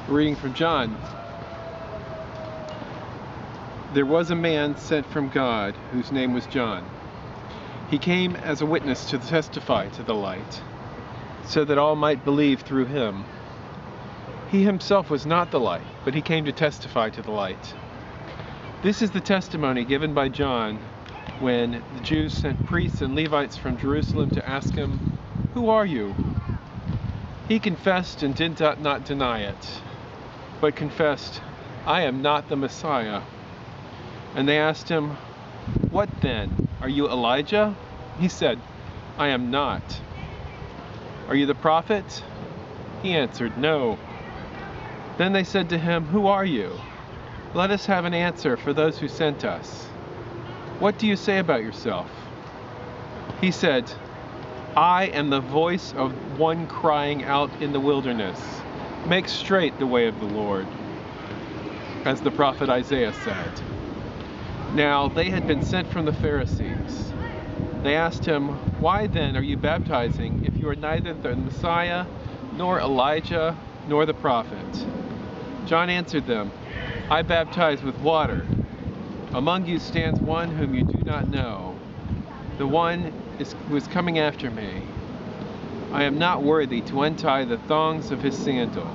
Reading from John. There was a man sent from God whose name was John. He came as a witness to testify to the light, so that all might believe through him. He himself was not the light, but he came to testify to the light. This is the testimony given by John when the Jews sent priests and Levites from Jerusalem to ask him, "Who are you?" He confessed and did not deny it, but confessed, "I am not the Messiah." And they asked him, "What then? Are you Elijah?" He said, "I am not." "Are you the prophet?" He answered, "No." Then they said to him, "Who are you? Let us have an answer for those who sent us. What do you say about yourself?" He said, "I am the voice of one crying out in the wilderness, 'Make straight the way of the Lord,' as the prophet Isaiah said." Now they had been sent from the Pharisees. They asked him, "Why then are you baptizing if you are neither the Messiah, nor Elijah, nor the prophet?" John answered them, "I baptize with water. Among you stands one whom you do not know, the one who is coming after me. I am not worthy to untie the thongs of his sandal."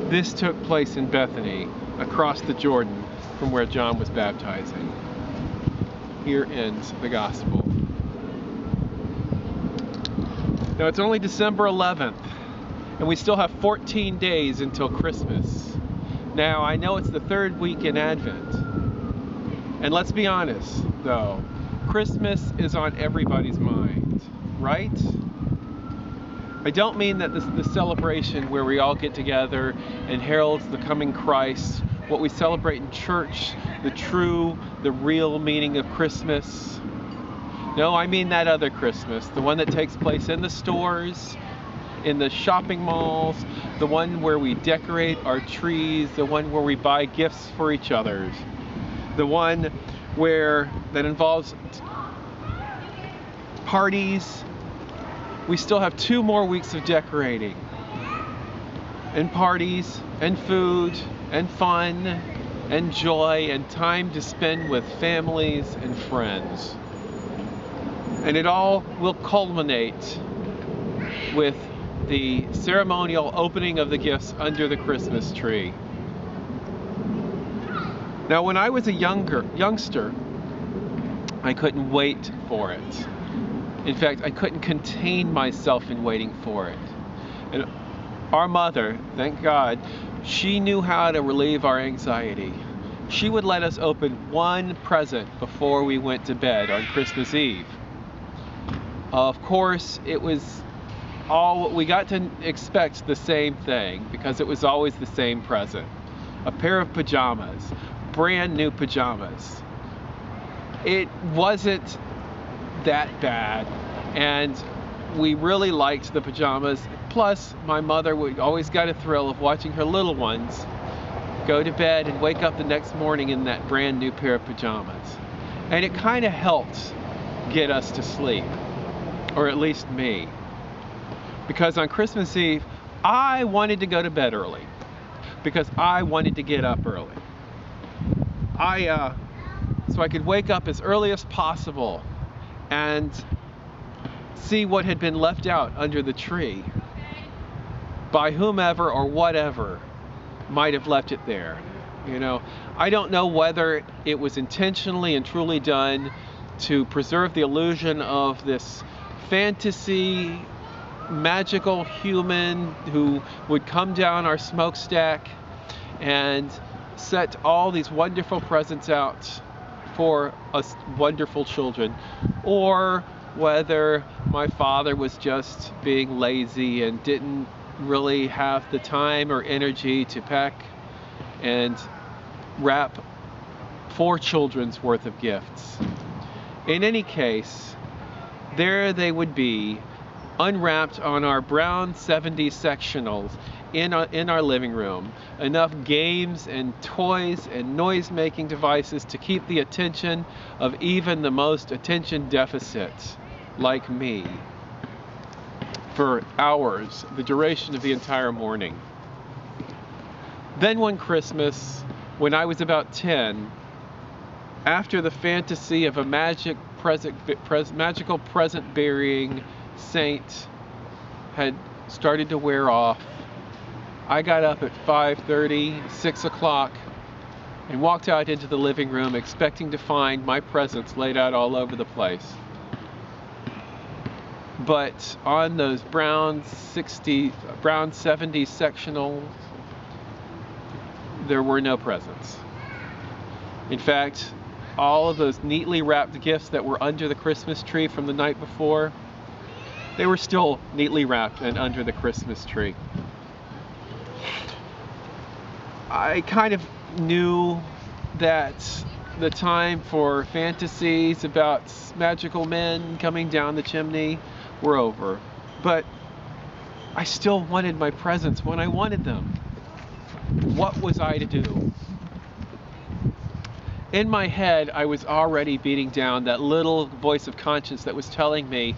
This took place in Bethany, across the Jordan from where John was baptizing. Here ends the gospel. Now it's only December 11th, and we still have 14 days until Christmas. Now I know it's the third week in Advent, and let's be honest though, Christmas is on everybody's mind, right? I don't mean that the celebration where we all get together and heralds the coming Christ, what we celebrate in church, the real meaning of Christmas. No, I mean that other Christmas, the one that takes place in the stores, in the shopping malls, the one where we decorate our trees, the one where we buy gifts for each other, the one that involves parties. We still have 2 more weeks of decorating and parties and food and fun and joy and time to spend with families and friends. And it all will culminate with the ceremonial opening of the gifts under the Christmas tree. Now, when I was a youngster, I couldn't wait for it. In fact, I couldn't contain myself in waiting for it. And our mother, thank God, she knew how to relieve our anxiety. She would let us open one present before we went to bed on Christmas Eve. Of course, it was we got to expect the same thing because it was always the same present. A pair of pajamas, brand new pajamas. It wasn't that bad, and we really liked the pajamas. Plus, my mother always got a thrill of watching her little ones go to bed and wake up the next morning in that brand new pair of pajamas. And it kind of helped get us to sleep, or at least me. Because on Christmas Eve, I wanted to go to bed early because I wanted to get up early. So I could wake up as early as possible and see what had been left out under the tree by whomever or whatever might have left it there. You know, I don't know whether it was intentionally and truly done to preserve the illusion of this fantasy magical human who would come down our smokestack and set all these wonderful presents out for us wonderful children, or whether my father was just being lazy and didn't really have the time or energy to pack and wrap 4 children's worth of gifts. In any case, there they would be, unwrapped on our brown 70s sectionals in our living room. Enough games and toys and noise-making devices to keep the attention of even the most attention deficit like me for hours, the duration of the entire morning. Then one Christmas, when I was about 10, after the fantasy of a magical present bearing saint had started to wear off, I got up at 5:30, 6 o'clock, and walked out into the living room expecting to find my presents laid out all over the place. But on those brown 70 sectionals, there were no presents. In fact, all of those neatly wrapped gifts that were under the Christmas tree from the night before, they were still neatly wrapped and under the Christmas tree. I kind of knew that the time for fantasies about magical men coming down the chimney were over, but I still wanted my presents when I wanted them. What was I to do? In my head, I was already beating down that little voice of conscience that was telling me,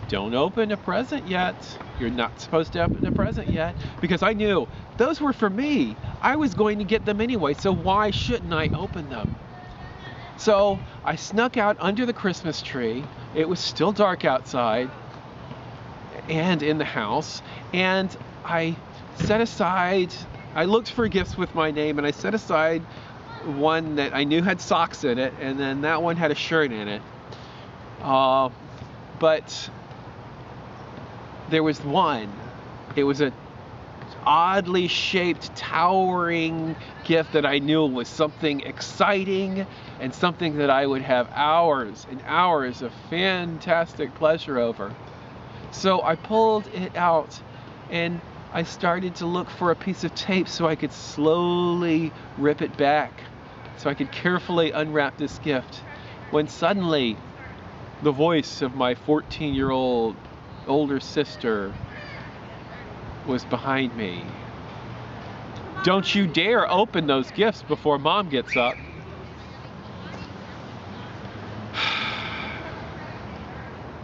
don't open a present yet. You're not supposed to open a present yet. Because I knew those were for me. I was going to get them anyway, so why shouldn't I open them? So I snuck out under the Christmas tree. It was still dark outside and in the house. And I looked for gifts with my name, and I set aside one that I knew had socks in it, and then that one had a shirt in it. But there was one. It was a oddly shaped, towering gift that I knew was something exciting and something that I would have hours and hours of fantastic pleasure over. So I pulled it out and I started to look for a piece of tape so I could slowly rip it back, so I could carefully unwrap this gift, when suddenly the voice of my 14-year-old older sister was behind me. Don't you dare open those gifts before Mom gets up.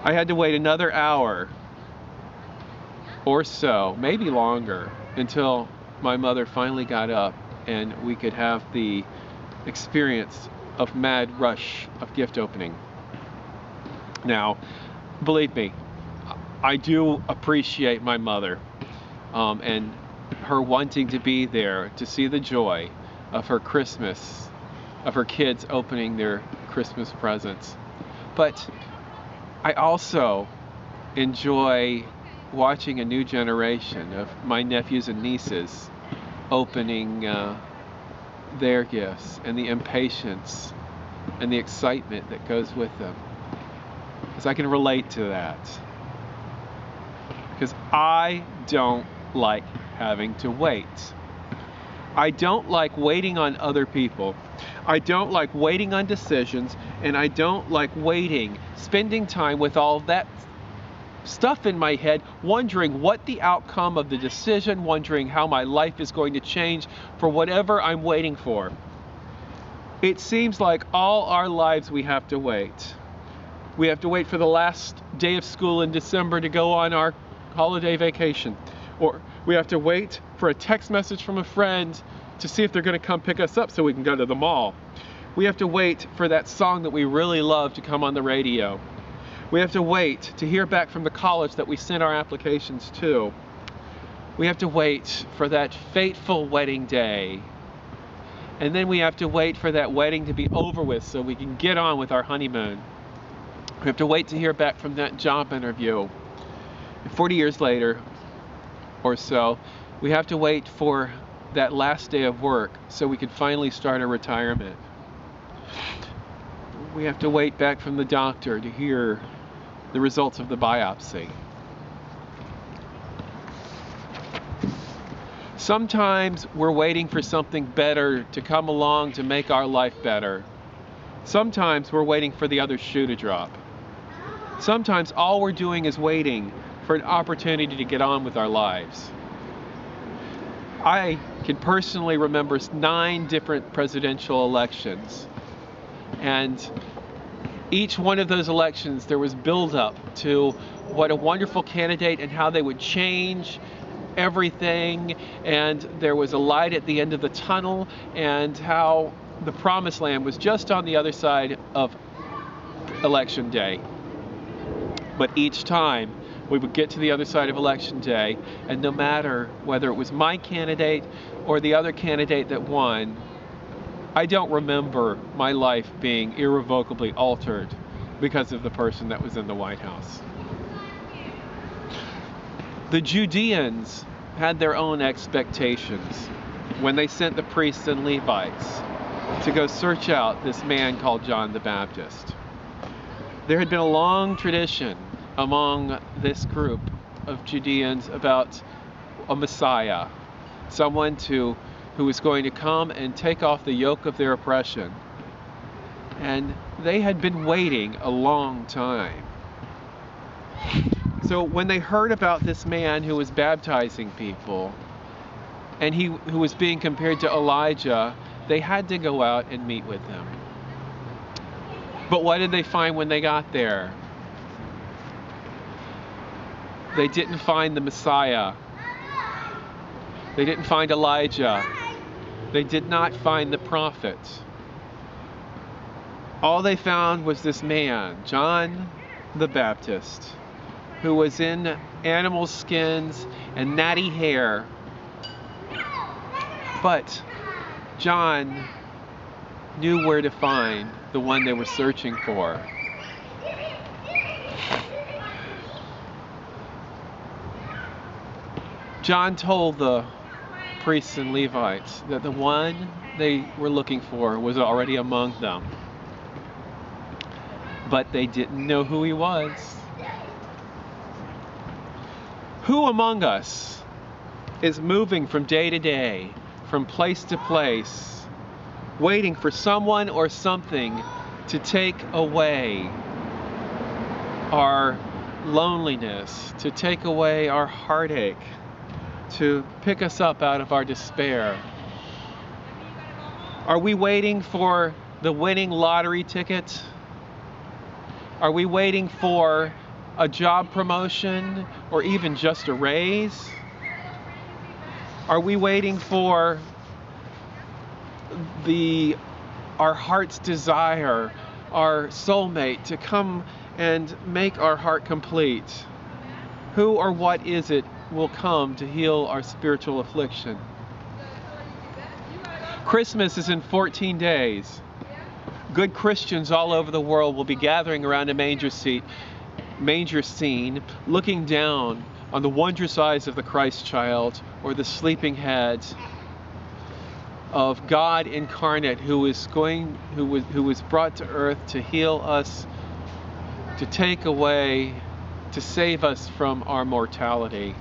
I had to wait another hour or so, maybe longer, until my mother finally got up and we could have the experience of mad rush of gift opening. Now, believe me, I do appreciate my mother and her wanting to be there to see the joy of her Christmas, of her kids opening their Christmas presents. But I also enjoy watching a new generation of my nephews and nieces opening their gifts, and the impatience and the excitement that goes with them. Because I can relate to that. Because I don't like having to wait. I don't like waiting on other people. I don't like waiting on decisions, and I don't like spending time with all that stuff in my head, wondering what the outcome of the decision, wondering how my life is going to change for whatever I'm waiting for. It seems like all our lives we have to wait. We have to wait for the last day of school in December to go on our holiday vacation. Or we have to wait for a text message from a friend to see if they're going to come pick us up so we can go to the mall. We have to wait for that song that we really love to come on the radio. We have to wait to hear back from the college that we sent our applications to. We have to wait for that fateful wedding day. And then we have to wait for that wedding to be over with so we can get on with our honeymoon. We have to wait to hear back from that job interview. And 40 years later or so, we have to wait for that last day of work so we can finally start our retirement. We have to wait back from the doctor to hear the results of the biopsy. Sometimes we're waiting for something better to come along to make our life better. Sometimes we're waiting for the other shoe to drop. Sometimes all we're doing is waiting for an opportunity to get on with our lives. I can personally remember 9 different presidential elections, and each one of those elections there was build up to what a wonderful candidate and how they would change everything, and there was a light at the end of the tunnel, and how the promised land was just on the other side of election day. But each time we would get to the other side of election day, and no matter whether it was my candidate or the other candidate that won, I don't remember my life being irrevocably altered because of the person that was in the White House. The Judeans had their own expectations when they sent the priests and Levites to go search out this man called John the Baptist. There had been a long tradition among this group of Judeans about a Messiah, someone who was going to come and take off the yoke of their oppression. And they had been waiting a long time. So when they heard about this man who was baptizing people, and who was being compared to Elijah, they had to go out and meet with him. But what did they find when they got there? They didn't find the Messiah. They didn't find Elijah. They did not find the prophet. All they found was this man, John the Baptist, who was in animal skins and natty hair. But John knew where to find the one they were searching for. John told the priests and Levites that the one they were looking for was already among them. But they didn't know who he was. Who among us is moving from day to day, from place to place, waiting for someone or something to take away our loneliness, to take away our heartache, to pick us up out of our despair? Are we waiting for the winning lottery ticket? Are we waiting for a job promotion or even just a raise? Are we waiting for our heart's desire, our soulmate to come and make our heart complete? Who or what is it will come to heal our spiritual affliction? Christmas is in 14 days. Good Christians all over the world will be gathering around a manger scene, looking down on the wondrous eyes of the Christ child or the sleeping head of God incarnate, who was brought to earth to heal us, to take away, to save us from our mortality.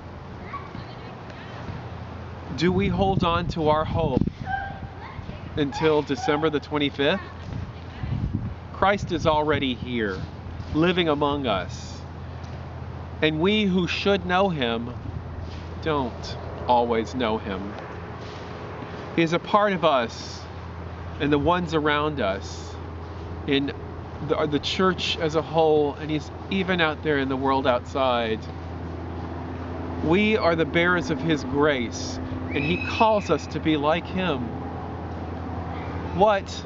Do we hold on to our hope until December the 25th? Christ is already here, living among us. And we who should know him don't always know him. He is a part of us and the ones around us, in the church as a whole, and he's even out there in the world outside. We are the bearers of his grace, and he calls us to be like him. What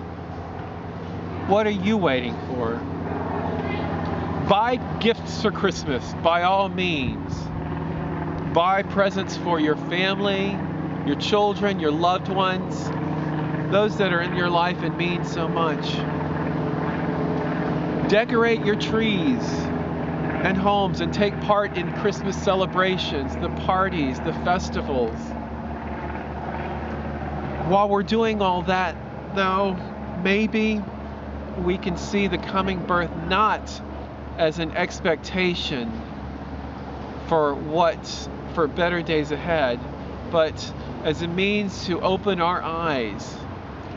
are you waiting for? Buy gifts for Christmas, by all means. Buy presents for your family, your children, your loved ones, those that are in your life and mean so much. Decorate your trees and homes and take part in Christmas celebrations, the parties, the festivals. While we're doing all that, though, maybe we can see the coming birth not as an expectation for better days ahead, but as a means to open our eyes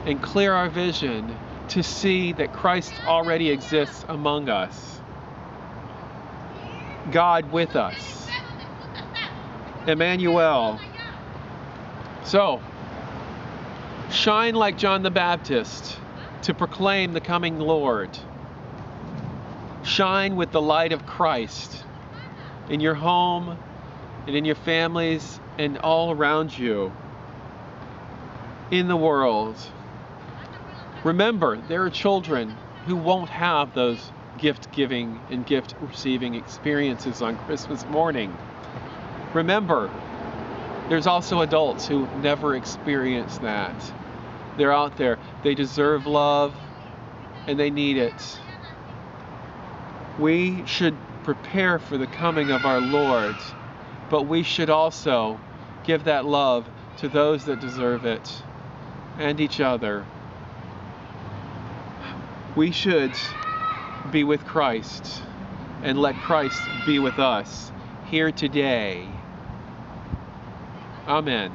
and clear our vision to see that Christ already exists among us. God with us. Emmanuel. So, shine like John the Baptist to proclaim the coming Lord. Shine with the light of Christ in your home, and in your families and all around you in the world. Remember, there are children who won't have those gift-giving and gift-receiving experiences on Christmas morning. Remember, there's also adults who never experience that. They're out there. They deserve love, and they need it. We should prepare for the coming of our Lord, but we should also give that love to those that deserve it and each other. We should be with Christ and let Christ be with us here today. Amen.